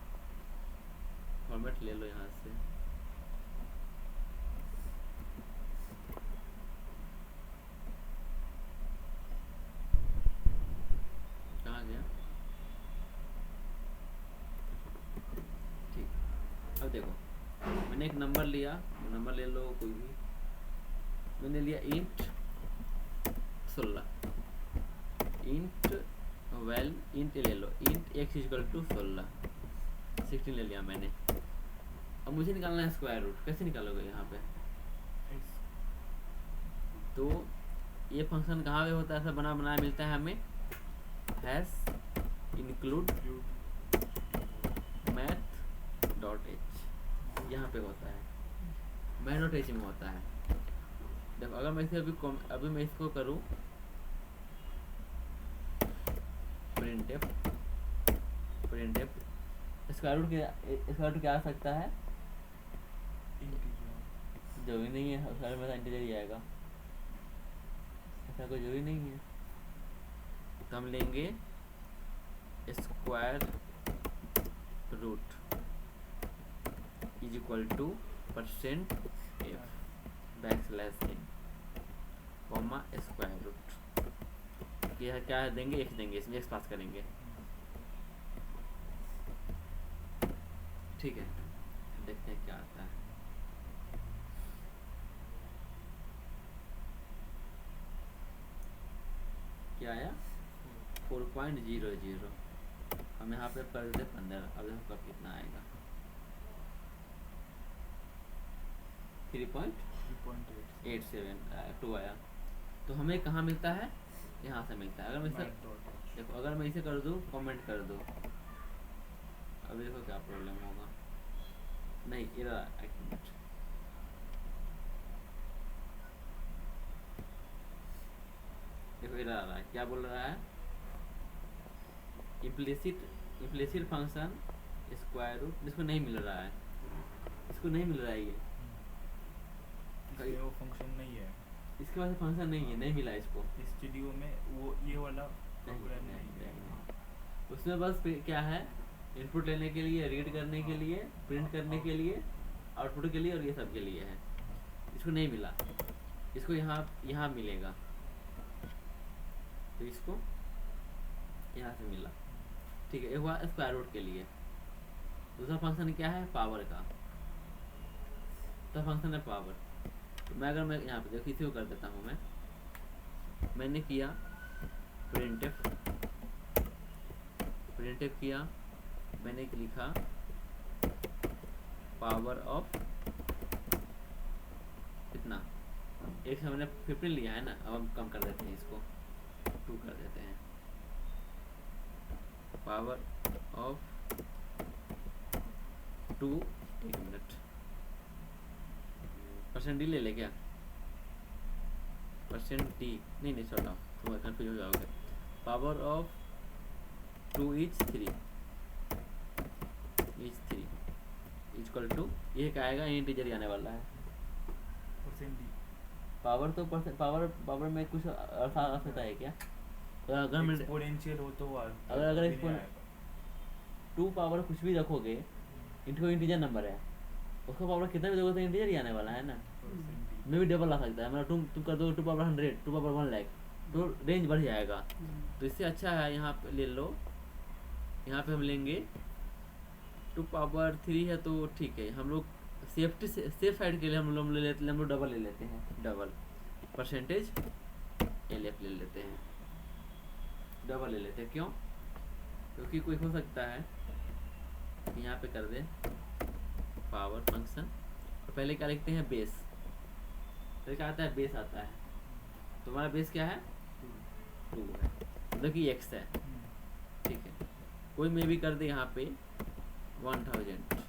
फॉर्मेट ले लो यहाँ से, कहाँ गया, ठीक। अब देखो मैंने एक नंबर लिया, नंबर ले लो कोई भी, मैंने लिया इंट 16, इंट वेल इंट ले लो, इंट x इक्वल टू 16 ले लिया मैंने। अब मुझे निकालना है स्क्वायर रूट, कैसे निकालोगे यहाँ पे? तो ये फंक्शन कहाँ पे होता है, ऐसा बना बनाया मिलता है हमें, हैश इंक्लूड मैथ.h, यहाँ पे होता है, मैथ.h में होता है। जब अगर मैं इसे अभी मैं इसको करूँ प्रिंटफ स्क्वायर रूट क्या आ सकता है, जरूरी नहीं है स्क्वायर में इंटीजर ही आएगा, ऐसा कोई जरूरी नहीं है। तो हम लेंगे square root is equal to %f backslash n comma square root, यह क्या देंगे, x देंगे, इसमें x पास करेंगे, ठीक है। देखते हैं क्या आता है। क्या आया 4.00, हम यहाँ पे कर देते 15, अब देखो कब कितना आएगा, 3.87 आया। तो हमें कहाँ मिलता है, यहाँ से मिलता है। अगर मैं इसे देखो, अगर मैं इसे कर दूँ, कमेंट कर दो, अभी देखो क्या प्रॉब्लम होगा, नहीं एरर, एक मिनट, देखो एरर आ रहा है, क्या बोल रहा है, इम्प्लिसिट फंक्शन स्क्वायर रूट, इसको नहीं मिल रहा है, इसको नहीं मिल रहा है, वो फंक्शन नहीं है, इसके पास फंक्शन नहीं है, नहीं मिला इसको स्टूडियो में, वो ये वाला प्रोग्राम नहीं। उसमें बस क्या है, इनपुट लेने के लिए, रीड करने के लिए, प्रिंट करने के लिए, आउटपुट के लिए, और ये सब के लिए है। इसको नहीं मिला, इसको यहाँ मिलेगा, तो इसको यहाँ से मिला, ठीक है। एक हुआ स्क्वायर रूट के लिए। दूसरा फंक्शन क्या है, पावर का, दूसरा फंक्शन है पावर। तो मैं अगर मैं यहाँ पे देखो इसी को कर देता हूँ, मैंने किया प्रिंटफ किया, मैंने लिखा पावर ऑफ कितना, एक से मैंने 15 लिया है ना, अब हम कम कर देते हैं, इसको 2 कर देते हैं, पावर ऑफ 2, एक मिनट, %d ले ले क्या, %d नहीं छोटा, तुम कंफ्यूज हो जाओगे। Power of 2 is 3 equal to, ये क्या आएगा, इंटीजर आने वाला है, पावर तो पावर में कुछ अर्थ आ सकता है क्या, तो अगर मैं एक्सपोनेंशियल हो तो अगर 2 पावर कुछ भी रखोगे, इनको इंटीजर नंबर है, उसका पावर कितना भी दोगे तो इंटीजर ही आने वाला है ना, में भी डबल आ सकता है, मतलब तुम कर दो 2 पावर 100, 2 पावर 1 लाख, तो रेंज बढ़ जाएगा। तो इससे अच्छा है यहाँ पे ले लो, यहाँ पे हम लेंगे 2 पावर 3 है तो ठीक है, हम लोग सेफ्टी से सेफ साइड के लिए हम लोग डबल ले लेते हैं, डबल परसेंटेज LF ले लेते हैं, डबल ले लेते हैं। क्यों? क्योंकि कोई हो सकता है कि यहाँ पे कर दे पावर फंक्शन और पहले क्या लिखते हैं बेस, फिर क्या आता है बेस आता है, तो हमारा बेस क्या है 2 है, मतलब कि x है, ठीक है। कोई में भी कर दे यहाँ पे 1000।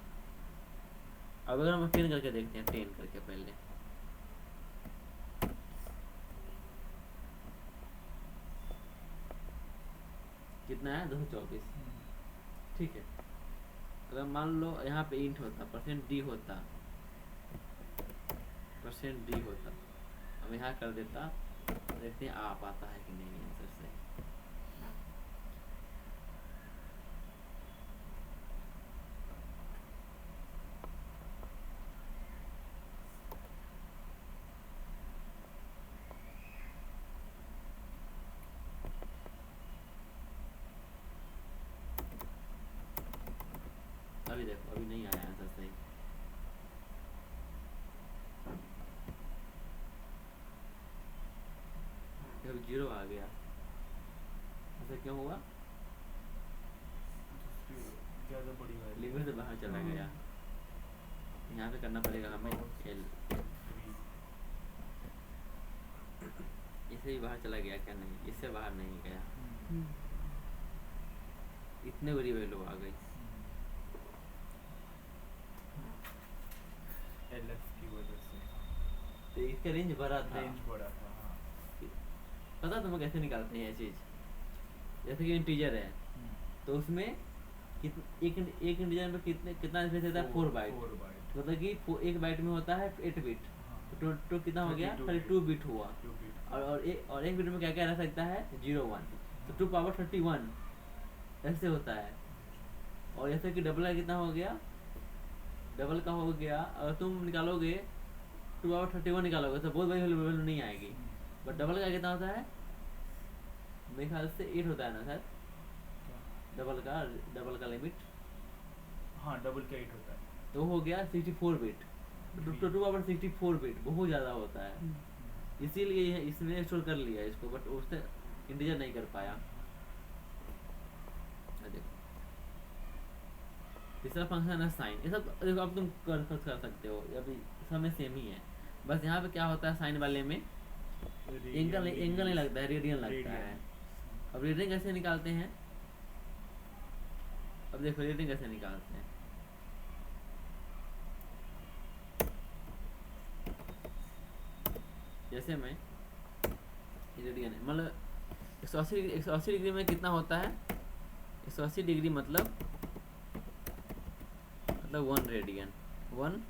अब अगर हम 10 करके देखते हैं, 10 करके पहले कितना है 224, ठीक है। अगर मान लो यहाँ पे इंट होता %d होता, %d होता, अब यहाँ कर देता, देखते हैं आ पाता है कि नहीं आंसर से। अभी देखो अभी नहीं आया आंसर सही, अभी 0 आ गया, ऐसा क्यों हुआ? ज़्यादा बड़ी वैल्यू लिमिट से बाहर चला गया, यहाँ पे करना पड़ेगा हमें L, इससे भी बाहर चला गया क्या? नहीं, इससे बाहर नहीं गया, इतने बड़ी वैल्यू आ गई। LF की वजह से तो इसका रेंज बड़ा था, रेंज बड़ा था। हाँ पता तुम कैसे निकालते हैं ये चीज? जैसे कि इंटीजर है तो उसमें एक इंटीजर में कितना स्पेस रहता है? 4 बाइट, मतलब कि एक बाइट में होता है 8 बिट, तो टोटल कितना हो गया? 32 बिट हुआ। और एक बिट में क्या क्या रह सकता है? 0 1, तो 2 पावर 31 ऐसे होता है। और जैसे कि डबल का कितना हो गया? डबल का हो गया, अगर तुम निकालोगे 2 पावर 31 निकालोगे तो बहुत बड़ी वैल्यू नहीं आएगी, बट डबल का कितना होता है? मेरे ख्याल से 8 होता है ना सर, डबल का लिमिट। हाँ डबल का 8 होता है, तो हो गया 64 बिट, तो 2 पावर 64 बिट बहुत ज़्यादा होता है, इसीलिए इसने स्टोर कर लिया इसको, बट उसने इंटीजर नहीं कर पाया। देखो तीसरा फंक्शन है साइन, ये सब देखो अब तुम कर सकते हो, अभी सब में सेम ही है, बस यहाँ पे क्या होता है साइन वाले में एंगल नहीं लगता है, रेडियन लगता है। अब रेडियन कैसे निकालते हैं? अब देखो रेडियन कैसे निकालते हैं, जैसे मैं रेडियन है, मतलब 180 डिग्री में कितना होता है? 180 डिग्री मतलब 1 रेडियन, 1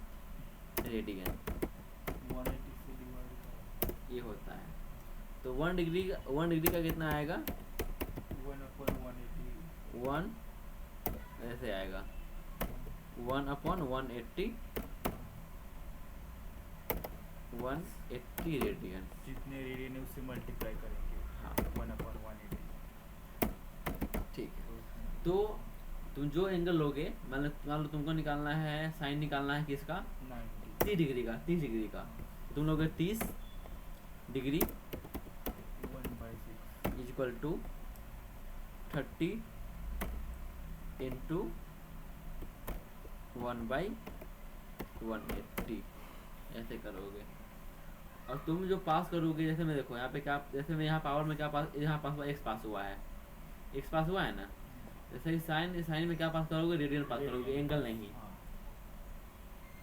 रेडियन 180 से डिवाइड ये होता है। तो 1 डिग्री का कितना आएगा? 1 ऐसे आएगा 1/180 रेडियन। जितने रेडियन है उससे मल्टीप्लाई करेंगे। हाँ 1/180। ठीक है, तो तुम जो एंगल लोगे, मान लो तुमको निकालना है साइन निकालना है किसका? 30 डिग्री का, 30 डिग्री का, तुम लोगे 30 डिग्री 1/6 इक्वल टू 30 इंटू 1/180 ऐसे करोगे। और तुम जो पास करोगे, जैसे मैं देखो यहाँ पे क्या, जैसे मैं यहाँ पावर में क्या पास, यहाँ पास हुआ x पास हुआ है, x पास हुआ है ना, जैसे कि साइन में क्या पास करोगे? रेडियन पास करोगे, एंगल नहीं,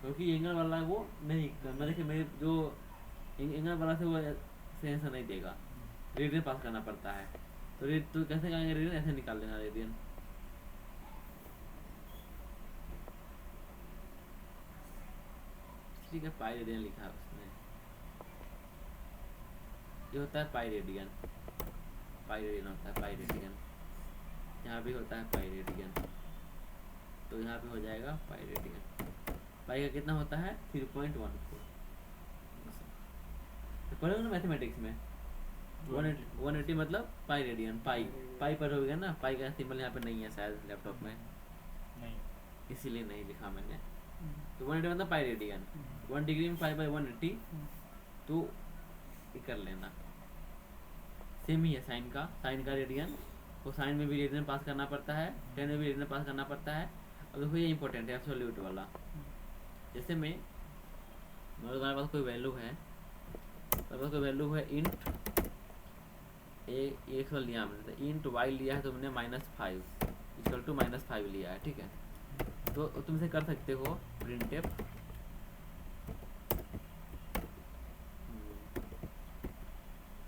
क्योंकि एंगल वाला वो नहीं, मैं देखिए मेरे जो एंगल वाला से वो सेंस नहीं देगा, रेडियन पास करना पड़ता है। तो कैसे करेंगे रेडियन? ऐसे निकाल लेना रेडियन, ठीक है। पाई रेडियन लिखा है उसने, ये होता है पाई रेडियन होता है पाई रेडियन, यहाँ भी होता है पाई रेडियन, तो यहाँ पे हो जाएगा पाई रेडियन। पाई का कितना होता है? 3.14। तो पढ़ोगे ना मैथमेटिक्स में 180 मतलब पाई रेडियन, पाई पर होगा ना, पाई का सिंबल यहाँ पे नहीं है शायद लैपटॉप में, नहीं, इसीलिए नहीं लिखा मैंने। तो 180 मतलब पाई रेडियन, 1 डिग्री में 5/180, तो ये कर लेना। सेम ही है साइन का रेडियन, वो साइन में भी रेडियन पास करना पड़ता है, टेन में भी रेडियन पास करना पड़ता है। अब देखो ये इंपॉर्टेंट है एब्सोल्यूट वाला। जैसे में हमारे पास कोई वैल्यू है, हमारे पास कोई वैल्यू है इंट एक वाला लिया हमने, इंट वाई लिया है तो हमने -5 इक्वल टू -5 लिया है, ठीक है। तो तुम इसे कर सकते हो प्रिंटफ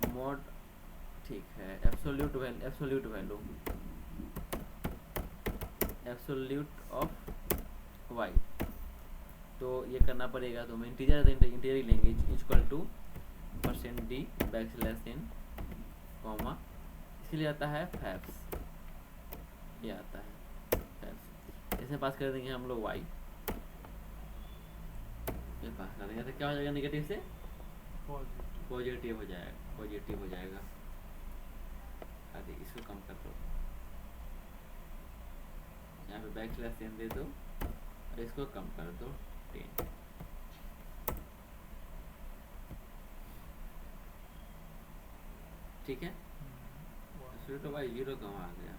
मोड, ठीक है, एब्सोल्यूट ऑफ वाई। तो ये करना पड़ेगा, तो हम इंटीजर ही लेंगे, equal to %d backslash comma, इसलिए आता है फैब्स, ये आता है फैब्स। इसे पास कर देंगे हम लोग y, ये पास कर देंगे तो क्या हो जाएगा, नेगेटिव से पॉजिटिव हो जाएगा। अरे इसको कम कर दो, यहाँ पे बैकस्लैश n दे दो और इसको कम कर दो 10। ठीक है, तो भाई 0 कहाँ आ गया?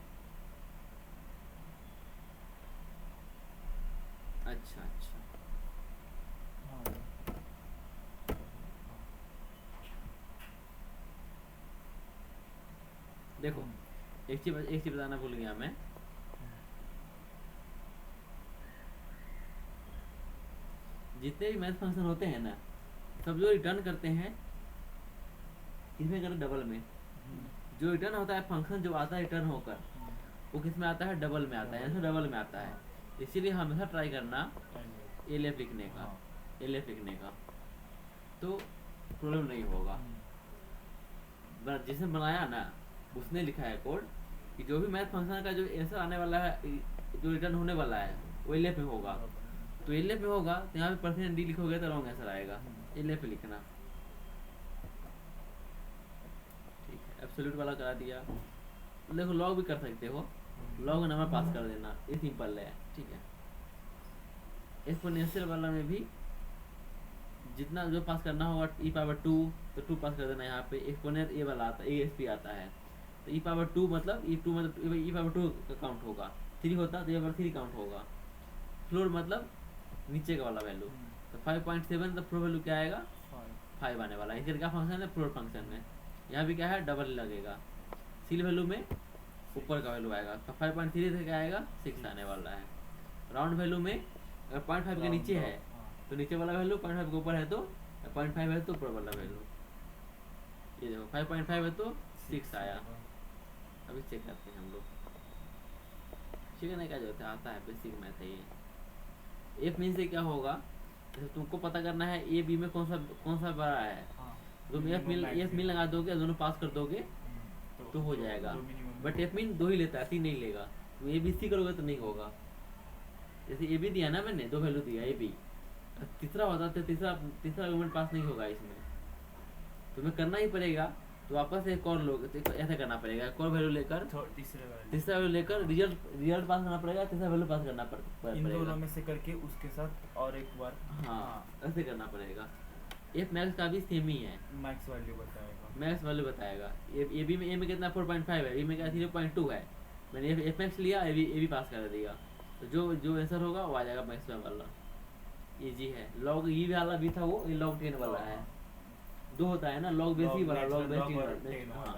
अच्छा, देखो एक चीज बताना भूल गया मैं। जितने भी मैथ फंक्शन होते हैं ना, सब जो रिटर्न करते हैं इसमें करते डबल में। जो रिटर्न होता है फंक्शन जो आता है रिटर्न होकर, वो किस में आता है, डबल में आता है, डबल में आता है। इसीलिए हमेशा ट्राई करना एलएफ लिखने का, तो प्रॉब्लम नहीं होगा। जिसने बनाया ना उसने लिखा है कोड कि जो भी मैथ फंक्शन का जो आंसर आने वाला है, जो रिटर्न होने वाला है, वो एलएफ में होगा। तो एलएफ में होगा तो यहाँ पे %d लिखोगे तो रॉन्ग आंसर आएगा, एलएफ में लिखना। ठीक है, एब्सोल्यूट वाला करा दिया। देखो लॉग भी कर सकते हो, लॉग नंबर पास कर देना, ये सिंपल है, ठीक है। एक्सपोनेंशियल वाला में भी जितना जो पास करना होगा e⁻2 तो 2 पास कर देना। यहाँ पे एक्सपोनेंट ए वाला आता है, ASP आता है, तो e⁻2 मतलब e⁻2 का काउंट होगा। 3 होता तो e⁻3 काउंट होगा। फ्लोर मतलब नीचे का वाला वैल्यू, तो 5.7 तो फ्लोर वैल्यू क्या आएगा, 5 आने वाला है। इधर क्या फंक्शन है, फ्लोर फंक्शन है। यहाँ भी क्या है, डबल लगेगा। सील वैल्यू में ऊपर का वैल्यू आएगा, तो 5.3 से क्या आएगा, 6 आने वाला है। राउंड वैल्यू में अगर 0.5 के नीचे है तो नीचे वाला वैल्यू, 0.5 के ऊपर है तो 0.5 है तो ऊपर वाला वैल्यू। ये देखो 5.5 है तो 6 आया। अभी चेक करते हैं हम लोग, ठीक है ना, क्या जो आता है बेसिक मैथ है ये। एफ मीन से क्या होगा, जैसे तुमको पता करना है ए बी में कौन सा बड़ा है, तुम एफ मीन लगा दोगे, दोनों पास कर दोगे तो हो जाएगा। बट एफ मीन 2 ही लेता है, 3 नहीं लेगा। तो ए बी सी करोगे तो नहीं होगा। जैसे ए बी दिया ना मैंने, 2 वैल्यू दिया ए बी, तीसरा होता तो तीसरा आर्गुमेंट पास नहीं होगा इसमें, तुम्हें करना ही पड़ेगा। तो वापस एक और लोग ऐसा करना पड़ेगा, एक और वैल्यू लेकर तीसरा वैल्यू लेकर रिजल्ट पास करना पड़ेगा, तीसरा वैल्यू पास करना पड़ेगा, इन दोनों में से करके उसके साथ और एक बार। हाँ ऐसे करना पड़ेगा। एफ मैक्स का भी सेम ही है, मैक्स वैल्यू बताएगा। ए बी में कितना 4.5 है, ए में क्या 0.2 है। मैंने एफ मैक्स लिया, ए बी पास कर दिया, तो जो आंसर होगा वो आ जाएगा मैक्सिमम वाला। इजी है। लॉग ई वाला भी था, वो लॉग 10 वाला है। 2 होता है ना, लॉग बेसी वाला, लॉग बेसी वाला।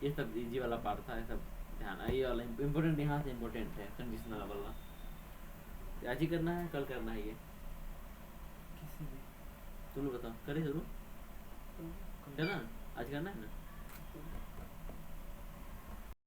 ये सब इजी वाला पार्ट था, ये सब ध्यान। ये वाला इम्पोर्टेंट, यहाँ से इम्पोर्टेंट है कंडीशनल वाला। आज ही करना है, कल करना है ये, तुम बताओ। करे जरूर, करना आज करना है ना।